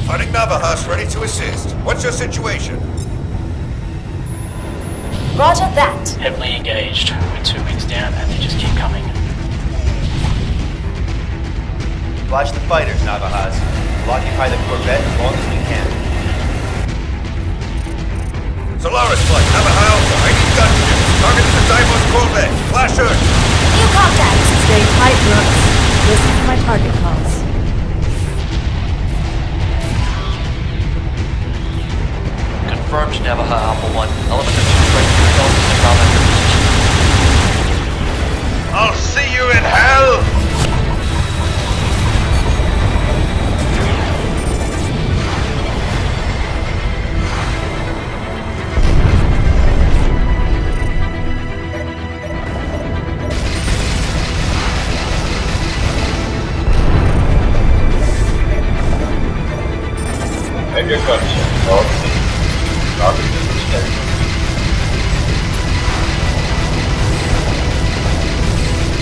Hunting Navahas ready to assist. What's your situation? Roger that. Heavily engaged. We're 2 wings down and they just keep coming. Watch the fighters, Navahas. We'll occupy the corvette as long as we can. Solaris flight, Navaja Alpha. I need gunships. Targeting the Dimos corvette. Flash Earth. New contact. Stay tight, Brooks. Listen to my target calls. Confirmed Navaja Alpha 1. Element of 2 right here tells us the ground under position. I'll see you in hell! Have your gunship. All seen. Target is steady.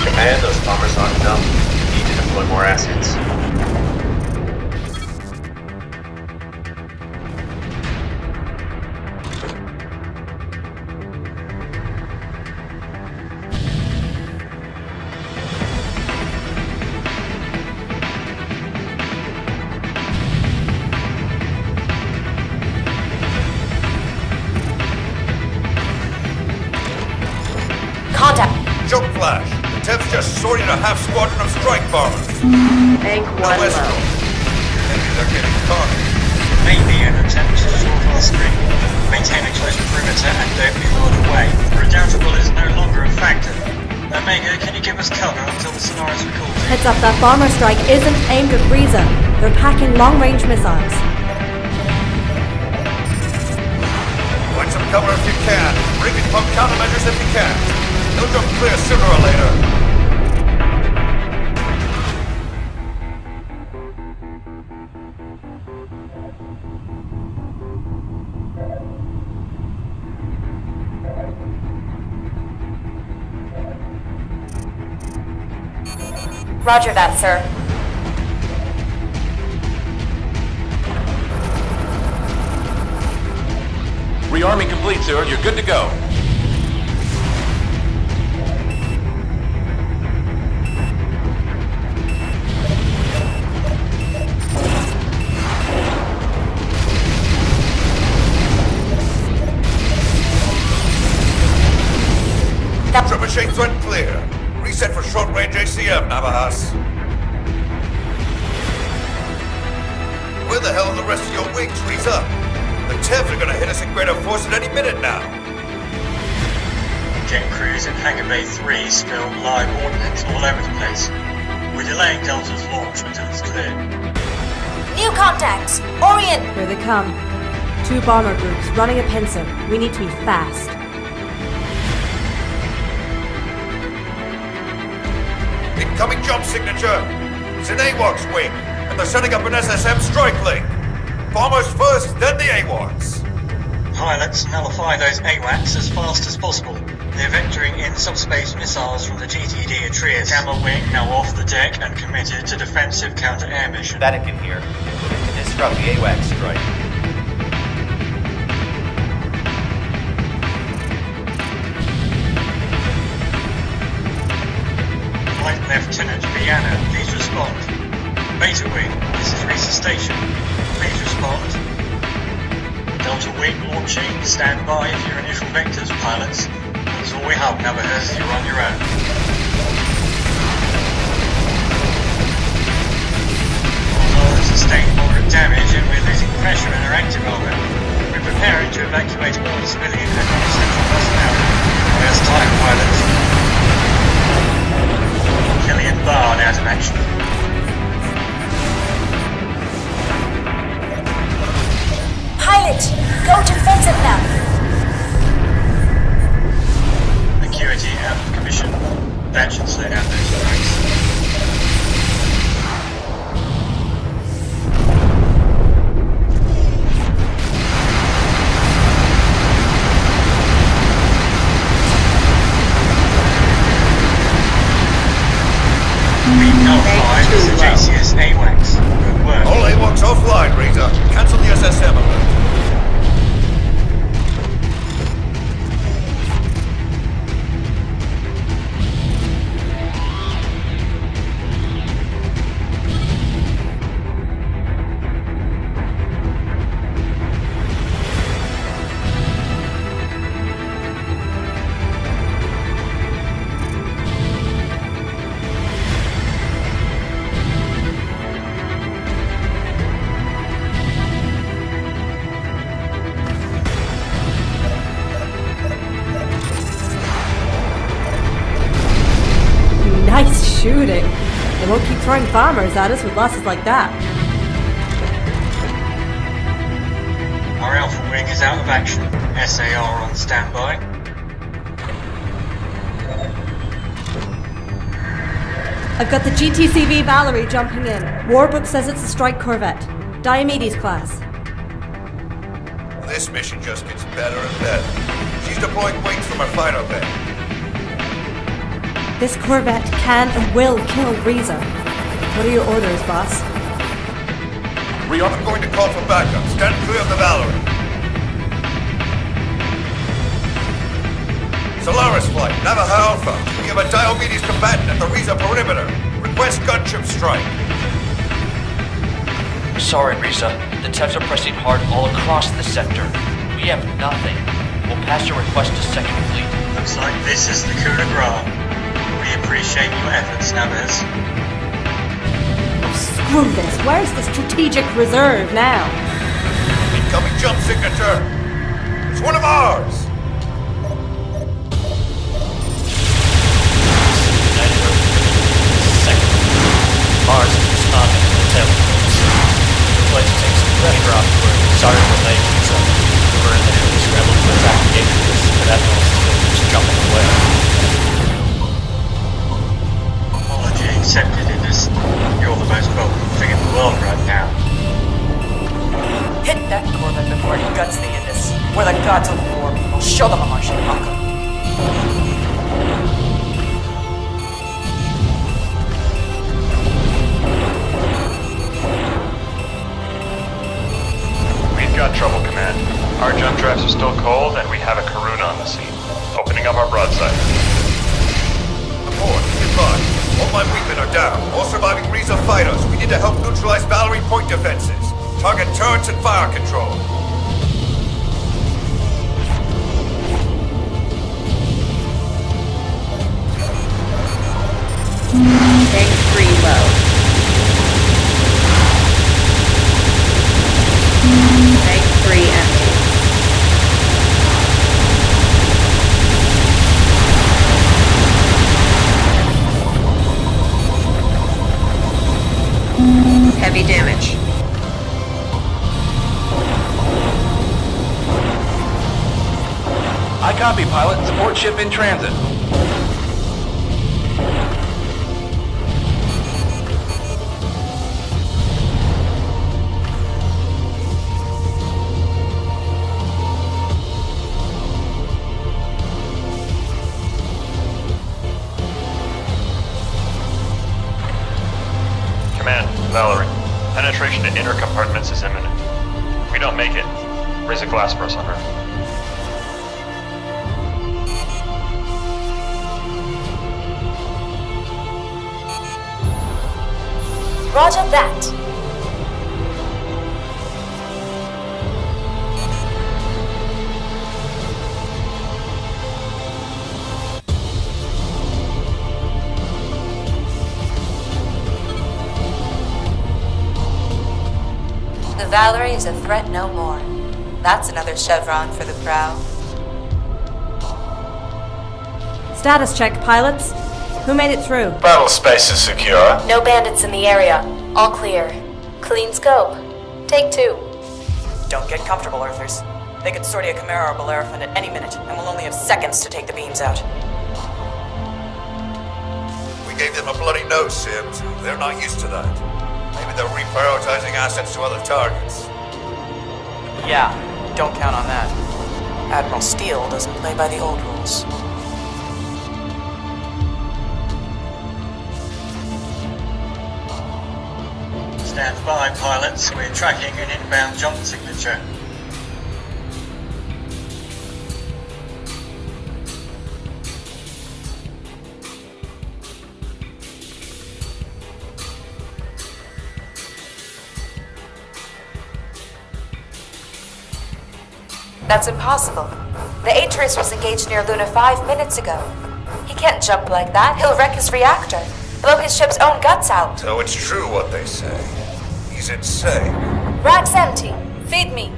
Command, those bombers aren't enough. We need to deploy more assets. Contact. Choke flash. The Tev's just sorted a half squadron of strike bombers. Act1 West low. Road. Maybe they're getting caught. Maybe an attempt to short our screen. Maintain a close perimeter and don't be lured away. Redoubtable is no longer a factor. Omega, can you give us cover until the scenario's recalled? Heads up, that bomber strike isn't aimed at Frieza. They're packing long-range missiles. Find some cover if you can. Bring in pump countermeasures if you can. They'll jump clear sooner or later. Roger that, sir. Rearming complete, sir. You're good to go. Machines went clear. Reset for short-range ACM, Navahas. Where the hell are the rest of your wings, Frieza? The Tevs are gonna hit us in greater force at any minute now. Jet crews in Hangar Bay 3 spill live ordnance all over the place. We're delaying Delta's launch until it's clear. New contacts. Orient. Here they come. 2 bomber groups running a pincer. We need to be fast. Incoming jump signature. It's an AWACS wing, and they're setting up an SSM strike link. Bombers first, then the AWACS. Pilots, nullify those AWACS as fast as possible. They're vectoring in subspace missiles from the GTD Atreus. Gamma wing now off the deck and committed to defensive counter-air mission. Vatican here. Disrupt the AWACS strike. Flight Lieutenant Viana, please respond. Beta Wing, this is Risa Station. Please respond. Delta Wing launching. Stand by for your initial vectors, pilots. That's all we have, Navahas. You're on your own. Although sustained moderate damage and we're losing pressure in our active orbit. We're preparing to evacuate all civilian and non-essential personnel. Where's time, pilots? Killian Bard out of action. Pilot, go defensive now. Acuity out of commission. That should slow down those strikes. We've nullified the JCS AWACS. Good work. All AWACS offline, Rita. rerouting. They won't keep throwing bombers at us with losses like that. Our Alpha Wing is out of action. SAR on standby. I've got the GTCV Valerie jumping in. Warbook says it's a strike corvette. Diomedes class. This mission just gets better and better. She's deploying wings from her fighter bay. This corvette can and will kill Riza. What are your orders, boss? I'm going to call for backup. Stand clear of the Valerie. Solaris flight, Navajo Alpha. We have a Diomedes combatant at the Riza perimeter. Request gunship strike. Sorry, Riza. The Tevs are pressing hard all across the sector. We have nothing. We'll pass your request to Second Fleet. Looks like this is the coup de grace. We appreciate your efforts, Navas. Screw this. Where's the strategic reserve now? Incoming jump signature. It's one of ours. Mars is responding to the tail force. We'd like to take some pressure off the word. Sorry we're late, so we were initially scrambled to attack the Atriots, but Admiral Steele was jumping away. Apology accepted in this. You're the most welcome thing in the world right now. Hit that corvette before he guts the Indus. We're the gods of war. We'll show them a Martian bunker. Got trouble, Command. Our jump drives are still cold, and we have a Karuna on the scene. Opening up our broadside. Abort, goodbye. All my wingmen are down. All surviving Riza fighters. We need to help neutralize Valerie point defenses. Target turrets and fire control. Tank 3 low. Tank 3 empty. Heavy damage. I copy, pilot. Support ship in transit. Valerie, penetration to inner compartments is imminent. If we don't make it, raise a glass for us on her. Roger that. The Valerie is a threat no more. That's another chevron for the prow. Status check, pilots. Who made it through? Battle space is secure. No bandits in the area. All clear. Clean scope. Take 2. Don't get comfortable, Earthers. They could sortie a Chimera or Bellerophant at any minute, and we'll only have seconds to take the beams out. We gave them a bloody nose, Sims. They're not used to that. Maybe they're reprioritizing assets to other targets. Yeah, don't count on that. Admiral Steele doesn't play by the old rules. Stand by, pilots. We're tracking an inbound jump signature. That's impossible. The Atriots was engaged near Luna 5 minutes ago. He can't jump like that. He'll wreck his reactor. Blow his ship's own guts out. So it's true what they say. He's insane. Rack's empty. Feed me.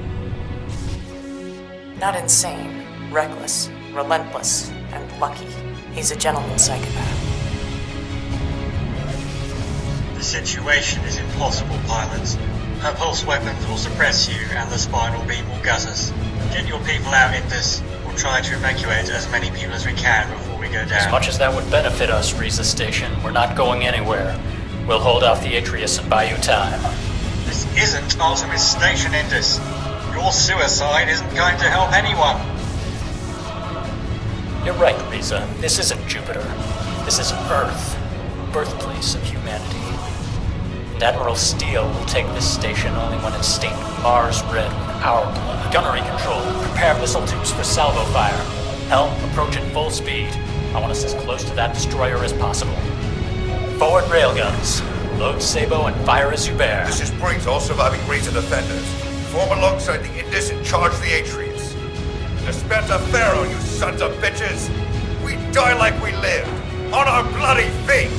Not insane. Reckless. Relentless. And lucky. He's a gentleman psychopath. The situation is impossible, pilots. Her pulse weapons will suppress you, and the spinal beam will gut us. Get your people out in this. We'll try to evacuate as many people as we can before we go down. As much as that would benefit us, Riza Station, we're not going anywhere. We'll hold off the Atreus and buy you time. This isn't Artemis Station, Indus. Your suicide isn't going to help anyone. You're right, Riza. This isn't Jupiter. This is Earth, birthplace of humanity. And Admiral Steele will take this station only when it's stained Mars red with our blood. Gunnery control, prepare missile tubes for salvo fire. Helm, approach at full speed. I want us as close to that destroyer as possible. Forward railguns. Load Sabo and fire as you bear. This is Briggs, all surviving Reza defenders. Form alongside the Indus and charge the Atreus. Dispensa Pharaoh, you sons of bitches! We die like we live, on our bloody feet!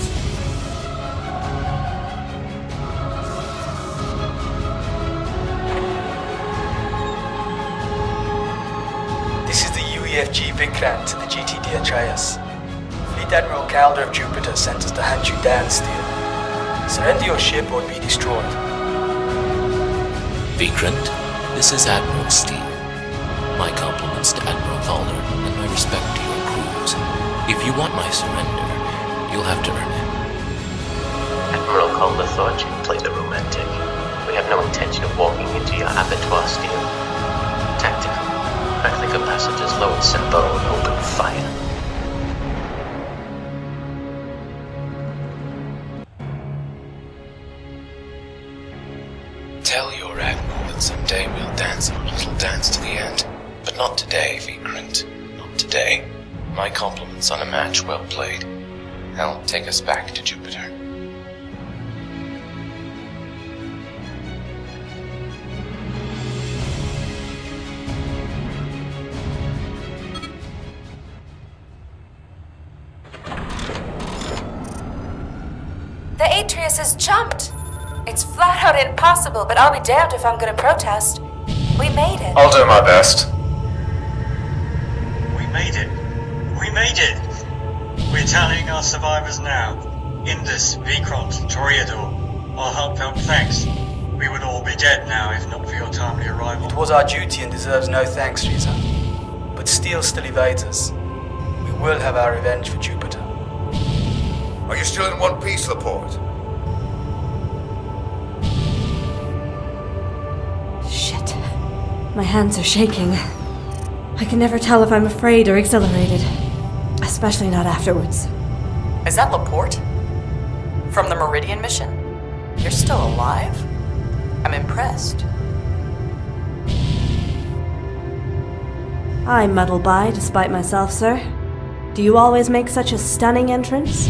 This is the UEFG Vikrant to the GTD Atreus. Fleet Admiral Calder of Jupiter sent us to hunt you down, Steele. Surrender your ship or be destroyed. Vikrant, this is Admiral Steele. My compliments to Admiral Calder and my respect to your crews. If you want my surrender, you'll have to earn it. Admiral Calder thought you'd play the romantic. We have no intention of walking into your abattoir, Steele. Tactical. Back the capacitors, load Sabo, and open fire. Tell your Admiral that someday we'll dance our little dance to the end. But not today, Vikrant. Not today. My compliments on a match well played. Now take us back to Jupiter. The Atreus has jumped. It's flat out impossible, but I'll be damned if I'm gonna protest. We made it. I'll do my best. We made it. We made it. We're tallying our survivors now. Indus, Vikrant, Toreador. Our heartfelt thanks. We would all be dead now if not for your timely arrival. It was our duty and deserves no thanks, Riza. But Steele still evades us. We will have our revenge for Jupiter. Are you still in one piece, Laporte? Shit. My hands are shaking. I can never tell if I'm afraid or exhilarated. Especially not afterwards. Is that Laporte? From the Meridian mission? You're still alive? I'm impressed. I muddle by despite myself, sir. Do you always make such a stunning entrance?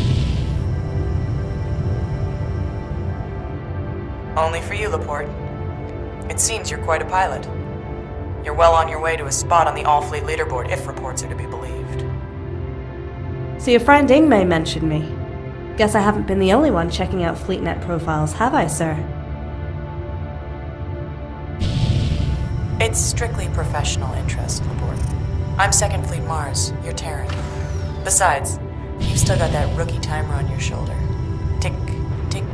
Only for you, Laporte. It seems you're quite a pilot. You're well on your way to a spot on the All-Fleet leaderboard, if reports are to be believed. So your friend Ingmei mentioned me. Guess I haven't been the only one checking out FleetNet profiles, have I, sir? It's strictly professional interest, Laporte. I'm Second Fleet Mars, you're Terran. Besides, you've still got that rookie timer on your shoulder. Tick, tick,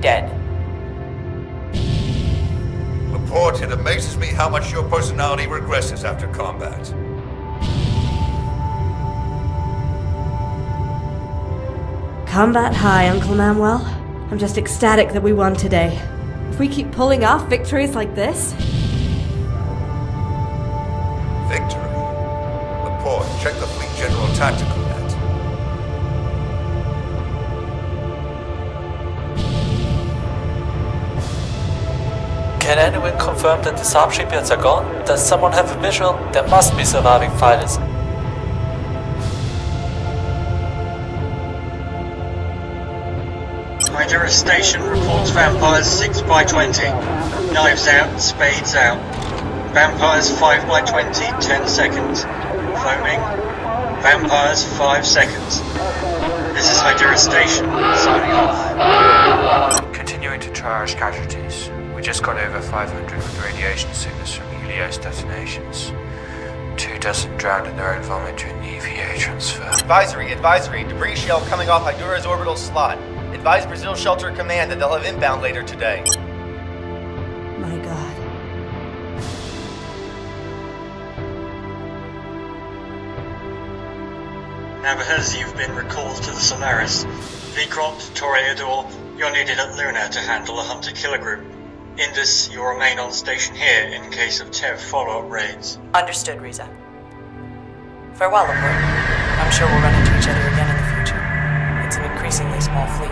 dead. Laporte, it amazes me how much your personality regresses after combat. Combat high, Uncle Manuel. I'm just ecstatic that we won today. If we keep pulling off victories like this... Victory? Laporte, check the Fleet General Tactical net. Can anyone confirm that the sub shipyards are gone? Does someone have a visual? There must be surviving fighters. Hydra Station reports vampires 6 by 20. Knives out, spades out. Vampires 5 by 20, 10 seconds. Phoning. Vampires 5 seconds. This is Hydra Station, signing off. Continuing to triage casualties. We just got over 500 with radiation sickness from Helios detonations. 24 drowned in their own vomit during the EVA transfer. Advisory, advisory. Debris shell coming off Hydura's orbital slot. Advise Brazil Shelter Command that they'll have inbound later today. My God. Now because you've been recalled to the Solaris, Vicront, Toreador, you're needed at Luna to handle a hunter-killer group. Indus, you'll remain on station here in case of Tev follow-up raids. Understood, Riza. Farewell, Laporte. I'm sure we'll run into each other again in the future. It's an increasingly small fleet,